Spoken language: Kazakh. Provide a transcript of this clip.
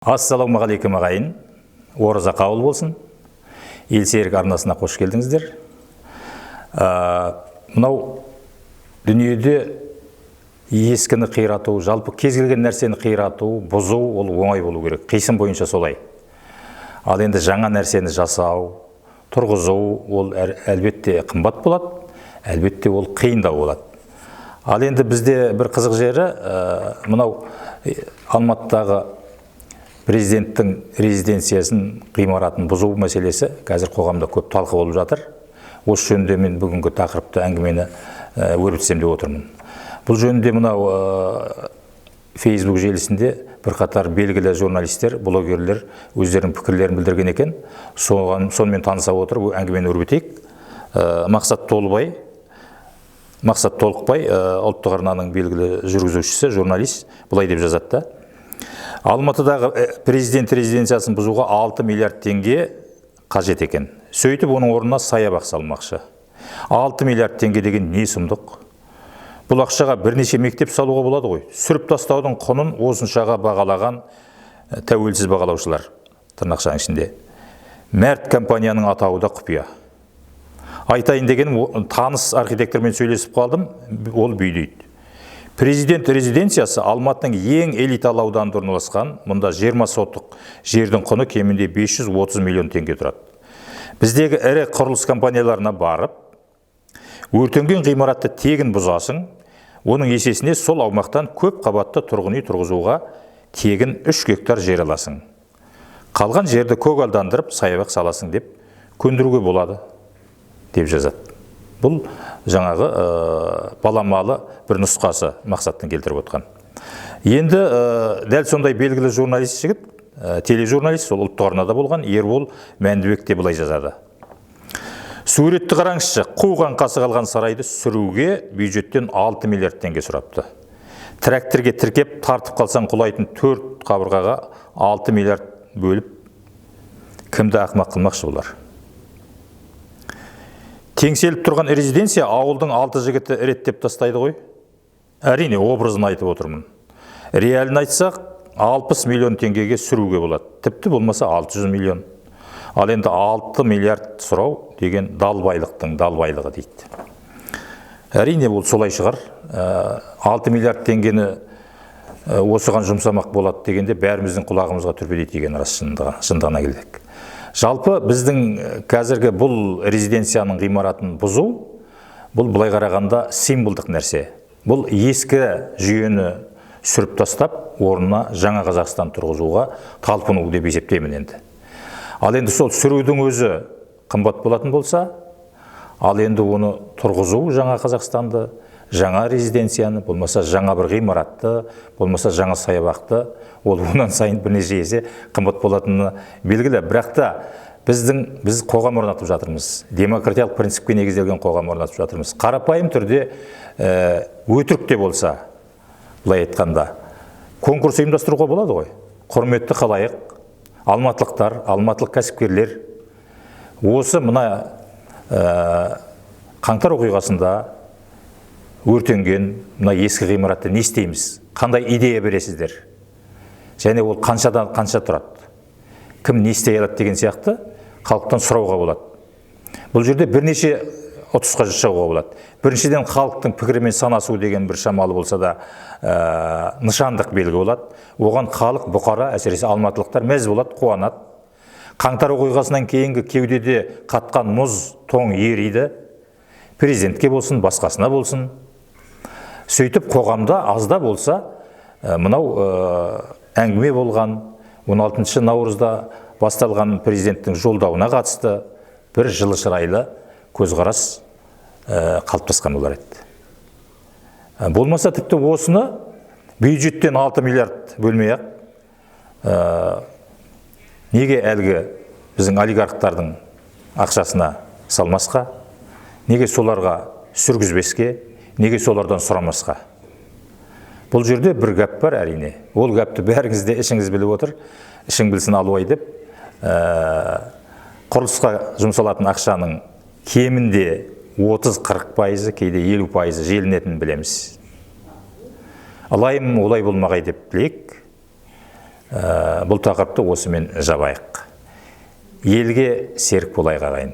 Ассалаумағалейкум ағайын, ораза қабыл болсын. Елсерік арнасына қош келдіңіздер. Мынау дүниеде ескіні қирату, жалпы кез келген нәрсені қирату, бұзу ол оңай болу керек. Қисын бойынша солай. Ал енді жаңа нәрсені жасау, тұрғызу ол әлбетте қымбат болады, әлбетте ол қиындау болады. Ал енді бізде бір қызық жері, мынау Алматыдағы президенттің резиденциясын, ғимаратын бұзу мәселесі қазір қоғамда көп талқы болып жатыр. Осы жөнінде мен бүгінгі тақырыпты әңгімені өрбітсем деп отырмын. Бұл жөнінде мынау Facebook желісінде бірқатар белгілі журналистер, блогерлер өздерінің пікірлерін білдірген екен. Сонымен таныса отырып әңгімені өрбітейік. Мақсат Толықбай, ұлттық арнаның белгілі жүргізушісі, журналист, бұлай деп жазады. Алматыдағы президент резиденциясын бұзуға 6 миллиард теңге қажет екен. Сөйтіп оның орнына саябақ салмақшы. 6 миллиард теңге деген не сұмдық? Бұл ақшаға бірнеше мектеп салуға болады ғой. Сүріп тастаудың құнын осыншаға бағалаған тәуелсіз бағалаушылар, тырнақшаның ішінде. Мәрт компанияның атауы да құпия. Айтайын дегенім, таныс архитектормен сөйлесіп қалдым, ол бүйдейді. Президент резиденциясы Алматының ең элиталы ауданында орналасқан, мұнда 20 сотық жердің құны кемінде 530 миллион теңге тұрады. Біздегі ірі құрылыс компанияларына барып, өртенген ғимаратты тегін бұзасың, оның есесіне сол аумақтан көп қабатты тұрғын үй тұрғызуға тегін 3 гектар жер аласың. Қалған жерді көгалдандырып саябақ саласың деп көндіруге болады, деп жазады. Бұл жаңағы баламалы бір нұсқасы мақсаттың келтіріп отқан. Енді дәл сондай белгілі журналист жігіт, тележурналист, сол ұлттық арнада болған Ербол Мәндібек те былай жазады. Суретті қараңызшы, қуған қасы қалған сарайды сүруге бюджеттен 6 миллиард теңге сұрапты. Тракторге тіркеп тартып қалсаң құлайтын 4 қабырғаға 6 миллиард бөліп, кімді ақымақ қылмақшы бұлар? Теңселіп тұрған резиденция ауылдың 6 жігіті реттеп тастайды ғой. Әрине, образын айтып отырмын. Реалін айтсақ, 60 миллион теңгеге сүруге болады. Тіпті болмаса 600 миллион. Ал енді 6 миллиард сұрау деген далбайлықтың далбайлығы дейді. Әрине, бұл солай шығар. 6 миллиард теңгені осыған жұмсамақ болады дегенде бәріміздің құлағымызға түрпедей тиген рас шындығына келдік. Жалпы біздің қазіргі бұл резиденцияның ғимаратын бұзу, бұл былай қарағанда символдық нәрсе. Бұл ескі жүйені сүріп тастап, орнына жаңа Қазақстан тұрғызуға талпыну деп есептеймін енді. Ал енді сол сүрудің өзі қымбат болатын болса, ал енді оны тұрғызу жаңа Қазақстанды, жаңа резиденцияны, болмаса жаңа бір ғимаратты, болмаса жаңа саябақты, ол онан сайын бірнеше есе қымбат болатыны белгілі. Бірақ та біз қоғам орнатып жатырмыз. Демократиялық принципке негізделген қоғам орнатып жатырмыз. Қарапайым түрде өтірік те болса, былай айтқанда, конкурс ұйымдастыруға болады ғой. Құрметті халайық, алматылықтар, алматылық кәсіпкерлер, осы мына қаңтар оқиғасында өртенген мына ескі ғимаратты не істейміз? Қандай идея бересіздер? Және ол қаншадан қанша тұрады? Кім не істей алады деген сияқты халықтан сұрауға болады. Бұл жерде бірнеше ұтысқа жасауға болады. Біріншіден, халықтың пікірімен санасу деген бір шамалы болса да нышандық белгі болады. Оған халық, бұқара, әсіресе алматылықтар мәз болады, қуанады. Қаңтар оқиғасынан кейінгі кеудеде қатқан мұз тоң ериді. Президентке болсын, басқасына болсын. Сөйтіп қоғамда азда болса мынау әңгіме болған 16 наурызда басталған президенттің жолдауына қатысты бір жылы шырайлы көзқарас қалыптасқан болар еді. Болмаса тіпті осыны бюджеттен 6 миллиард бөлмей-ақ неге әлгі біздің олигархтардың ақшасына салмасқа, неге соларға сүргізбеске, неге солардан сұрамасқа? Бұл жерде бір гәп бар әрине. Ол гәпті бәріңіз де ішіңіз біліп отыр, ішің білсін алуай деп, құрылысқа жұмсалатын ақшаның кемінде 30-40%, кейде 50% желінетінін білеміз. Алайым олай болмағай деп білейік. Бұл тақырыпты осымен жабайық. Елге серік болайық ағайын.